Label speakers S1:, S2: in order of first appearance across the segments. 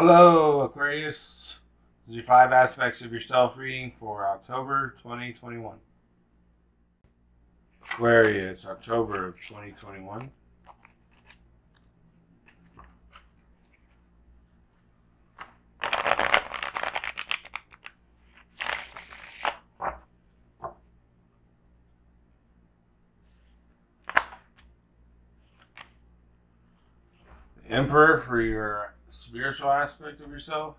S1: Hello, Aquarius. This is your 5 aspects of yourself reading for October 2021. Aquarius, October of 2021. The Emperor for your spiritual aspect of yourself.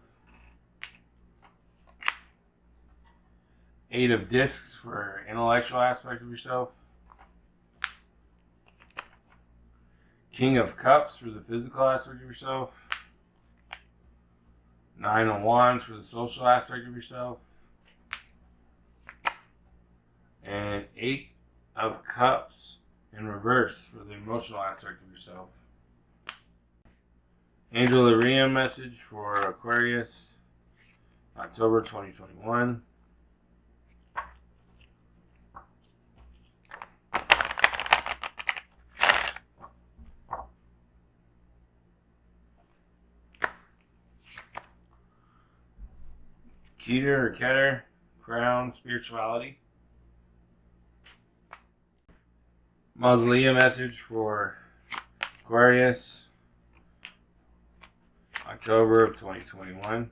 S1: 8 of Discs for intellectual aspect of yourself. King of Cups for the physical aspect of yourself. 9 of Wands for the social aspect of yourself. And 8 of Cups in reverse for the emotional aspect of yourself. Angel Iriam message for Aquarius, October 2021. Keter or Keter, Crown, Spirituality. Mausoleum message for Aquarius, October of 2021.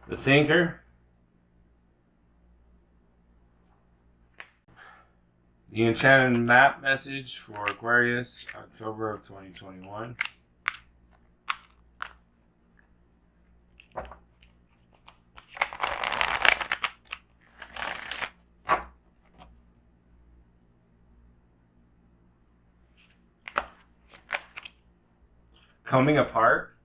S1: The Thinker. The Enchanted Map message for Aquarius, October of 2021. Coming Apart.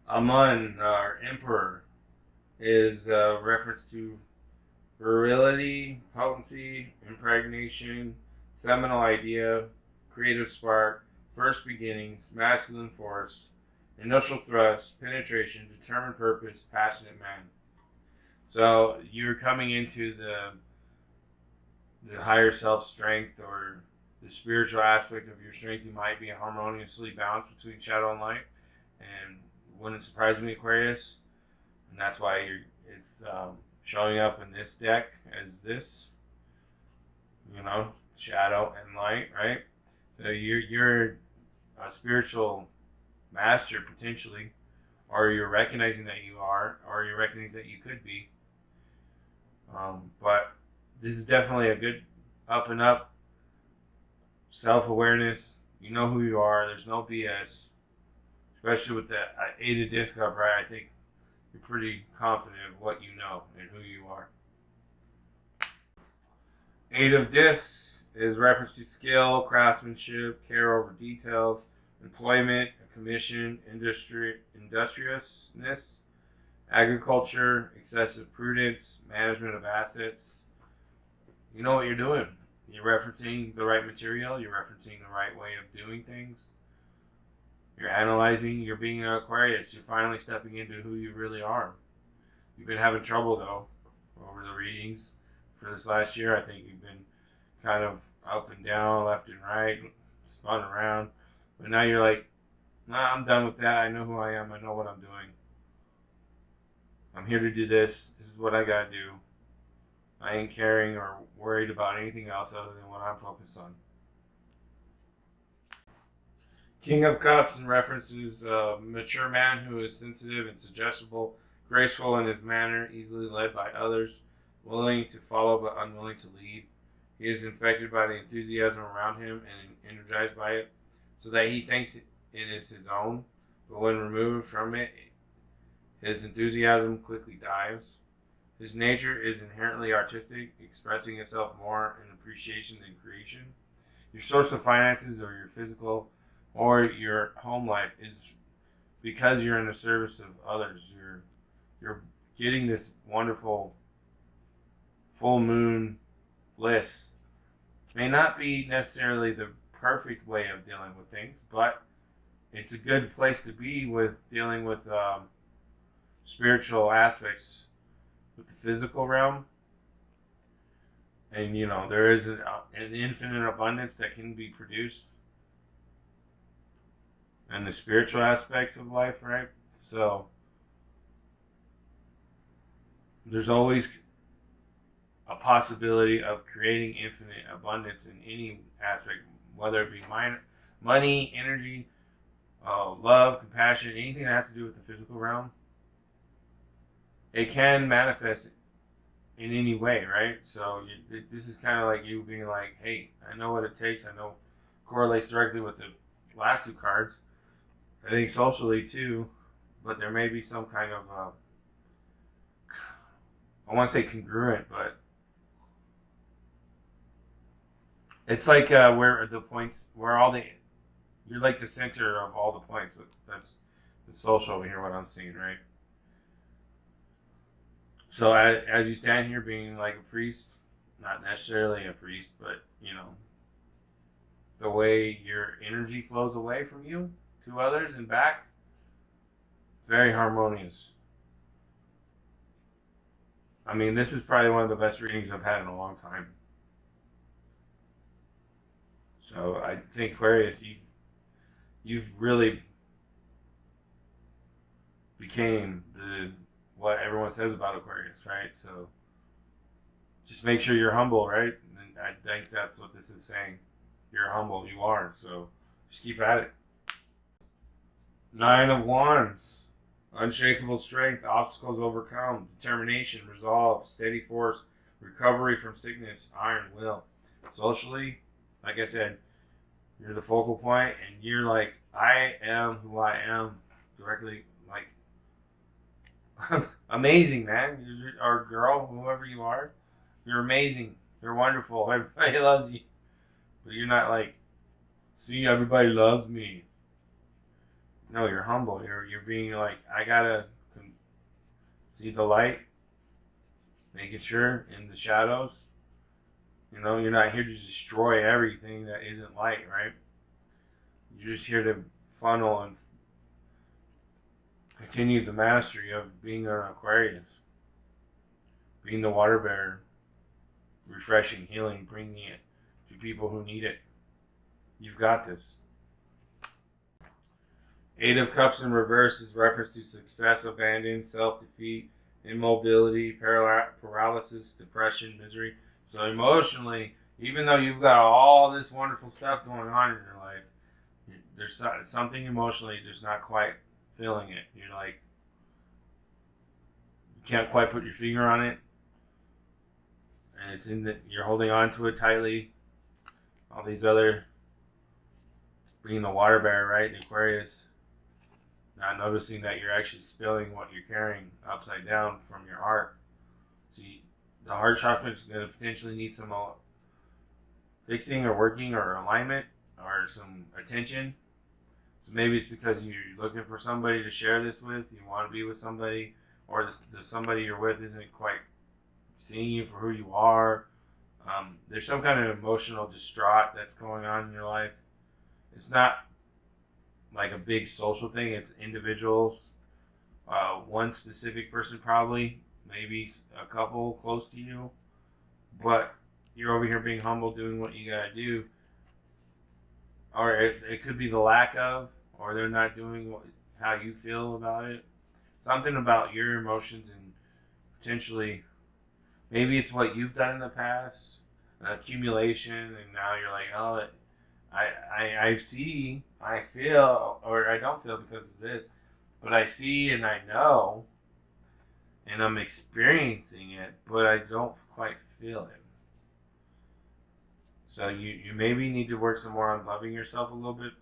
S1: Amun, our Emperor, is a reference to virility, potency, impregnation, seminal idea, creative spark, first beginnings, masculine force, initial thrust, penetration, determined purpose, passionate man. So you're coming into the higher self strength, or the spiritual aspect of your strength. You might be harmoniously balanced between shadow and light, and wouldn't surprise me, Aquarius. And that's why it's showing up in this deck as this, shadow and light, right? So you're a spiritual master potentially, or you're recognizing that you are, or you're recognizing that you could be. But this is definitely a good up and up self-awareness. You know who you are. There's no BS, especially with the 8 of Disc upright. I think you're pretty confident of what you know and who you are. 8 of Discs is reference to skill, craftsmanship, care over details, employment, commission, industriousness, agriculture, excessive prudence, management of assets. You know what you're doing. You're referencing the right material. You're referencing the right way of doing things. You're analyzing. You're being an Aquarius. You're finally stepping into who you really are. You've been having trouble, though, over the readings for this last year. I think you've been kind of up and down, left and right, spun around. But now you're like, nah, I'm done with that. I know who I am. I know what I'm doing. I'm here to do this. This is what I got to do. I ain't caring or worried about anything else other than what I'm focused on. King of Cups in references a mature man who is sensitive and suggestible, graceful in his manner, easily led by others, willing to follow but unwilling to lead. He is infected by the enthusiasm around him and energized by it, so that he thinks it is his own, but when removed from it, his enthusiasm quickly dies. His nature is inherently artistic, expressing itself more in appreciation than creation. Your source of finances, or your physical or your home life, is because you're in the service of others. You're getting this wonderful full moon bliss. May not be necessarily the perfect way of dealing with things, but it's a good place to be with dealing with spiritual aspects with the physical realm. And there is an infinite abundance that can be produced in the spiritual aspects of life, right? So there's always a possibility of creating infinite abundance in any aspect, whether it be money, energy, love, compassion, anything that has to do with the physical realm. It can manifest in any way, right? So this is kind of like you being like, hey, I know what it takes. I know correlates directly with the last two cards. I think socially too, but there may be some kind of, I want to say congruent, but it's like where the points, where all the, you're like the center of all the points. That's the social over here, what I'm seeing, right? So as you stand here being like a priest, not necessarily a priest, but the way your energy flows away from you to others and back, very harmonious. I mean, this is probably one of the best readings I've had in a long time. So I think Aquarius, you've really became the what everyone says about Aquarius, right? So just make sure you're humble, right? And I think that's what this is saying. You're humble, you are. So just keep at it. Nine of Wands. Unshakable strength, obstacles overcome, determination, resolve, steady force, recovery from sickness, iron will. Socially, like I said, you're the focal point, and you're like, I am who I am. Directly, like, amazing, man. Or girl, whoever you are, you're amazing. You're wonderful. Everybody loves you. But you're not like, see, everybody loves me. No, you're humble. You're being like, I gotta see the light, making sure in the shadows. You're not here to destroy everything that isn't light, right? You're just here to funnel and continue the mastery of being an Aquarius, being the water bearer, refreshing, healing, bringing it to people who need it. You've got this. Eight of Cups in reverse is reference to success, abandon, self-defeat, immobility, paralysis, depression, misery. So emotionally, even though you've got all this wonderful stuff going on in your life, there's something emotionally just not quite feeling it. You're like, you can't quite put your finger on it, and it's in that you're holding on to it tightly. All these other, being the water bearer, right? The Aquarius, not noticing that you're actually spilling what you're carrying upside down from your heart. So the heart chakra is going to potentially need some fixing or working or alignment or some attention. So maybe it's because you're looking for somebody to share this with, you want to be with somebody, or the somebody you're with isn't quite seeing you for who you are. There's some kind of emotional distraught that's going on in your life. It's not like a big social thing. It's individuals, one specific person probably, maybe a couple close to you, but you're over here being humble, doing what you gotta do, or it could be the lack of, or they're not doing how you feel about it. Something about your emotions and potentially, maybe it's what you've done in the past, an accumulation, and now you're like, oh, I see, I feel, or I don't feel because of this, but I see and I know, and I'm experiencing it, but I don't quite feel it. So you maybe need to work some more on loving yourself a little bit.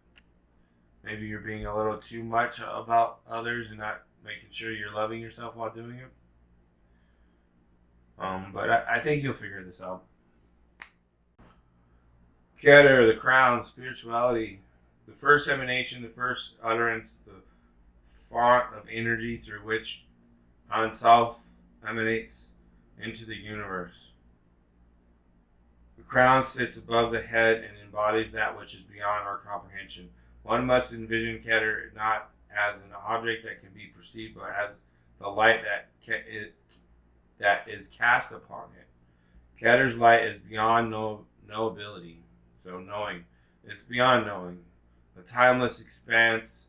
S1: Maybe you're being a little too much about others and not making sure you're loving yourself while doing it. But I think you'll figure this out. Keter, the crown, spirituality, the first emanation, the first utterance, the font of energy through which non-self emanates into the universe. The crown sits above the head and embodies that which is beyond our comprehension. One must envision Keter not as an object that can be perceived, but as the light that is cast upon it. Keter's light is beyond knowability, so knowing. It's beyond knowing. The timeless expanse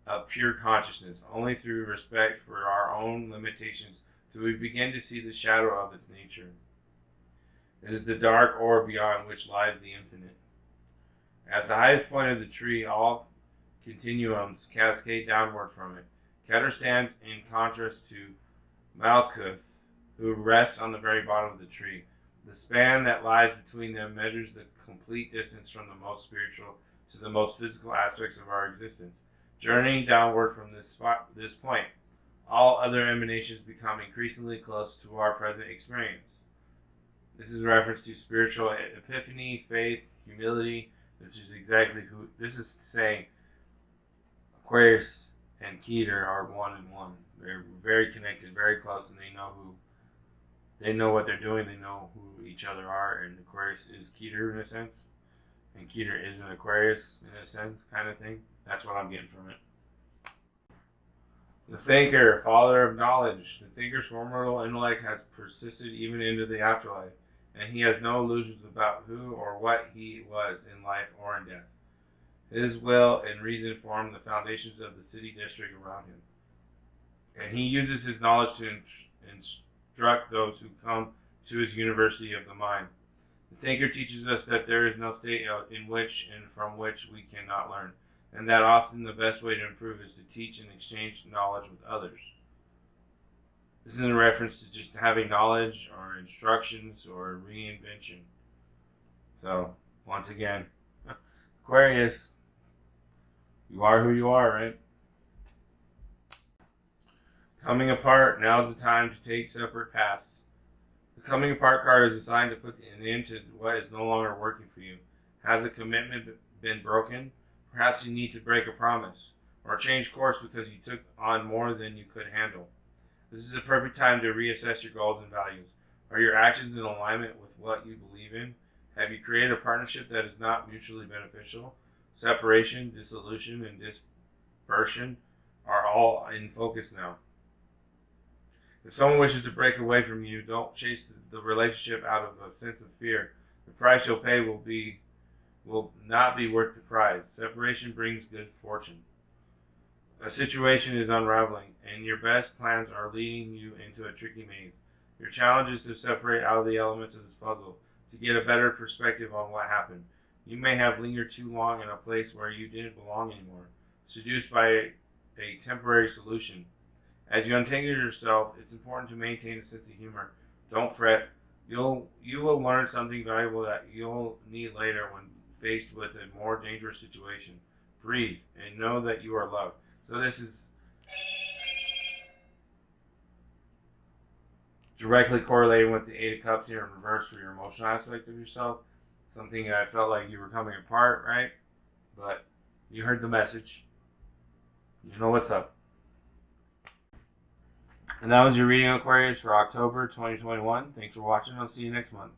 S1: of pure consciousness. Only through respect for our own limitations do we begin to see the shadow of its nature. It is the dark orb beyond which lies the infinite. As the highest point of the tree, all continuums cascade downward from it. Keter stands in contrast to Malkuth, who rests on the very bottom of the tree. The span that lies between them measures the complete distance from the most spiritual to the most physical aspects of our existence. Journeying downward from this point, all other emanations become increasingly close to our present experience. This is a reference to spiritual epiphany, faith, humility. This is saying Aquarius and Keter are one and one. They're very connected, very close, and they know what they're doing. They know who each other are, and Aquarius is Keter in a sense, and Keter is an Aquarius in a sense, kind of thing. That's what I'm getting from it. The thinker, father of knowledge. The thinker's formidable intellect has persisted even into the afterlife, and he has no illusions about who or what he was in life or in death. His will and reason form the foundations of the city district around him, and he uses his knowledge to instruct those who come to his university of the mind. The thinker teaches us that there is no state in which and from which we cannot learn, and that often the best way to improve is to teach and exchange knowledge with others. This is in reference to just having knowledge or instructions or reinvention. So, once again, Aquarius, you are who you are, right? Coming apart, now's the time to take separate paths. The coming apart card is assigned to put an end to what is no longer working for you. Has a commitment been broken? Perhaps you need to break a promise, or change course because you took on more than you could handle. This is a perfect time to reassess your goals and values. Are your actions in alignment with what you believe in? Have you created a partnership that is not mutually beneficial? Separation, dissolution, and dispersion are all in focus now. If someone wishes to break away from you, don't chase the relationship out of a sense of fear. The price you'll pay will not be worth the prize. Separation brings good fortune. A situation is unraveling, and your best plans are leading you into a tricky maze. Your challenge is to separate out the elements of this puzzle to get a better perspective on what happened. You may have lingered too long in a place where you didn't belong anymore, seduced by a temporary solution. As you untangle yourself, it's important to maintain a sense of humor. Don't fret. You will learn something valuable that you'll need later when faced with a more dangerous situation. Breathe and know that you are loved. So this is directly correlating with the Eight of Cups here in reverse for your emotional aspect of yourself. Something I felt like you were coming apart, right? But you heard the message. You know what's up. And that was your reading, Aquarius, for October 2021. Thanks for watching. I'll see you next month.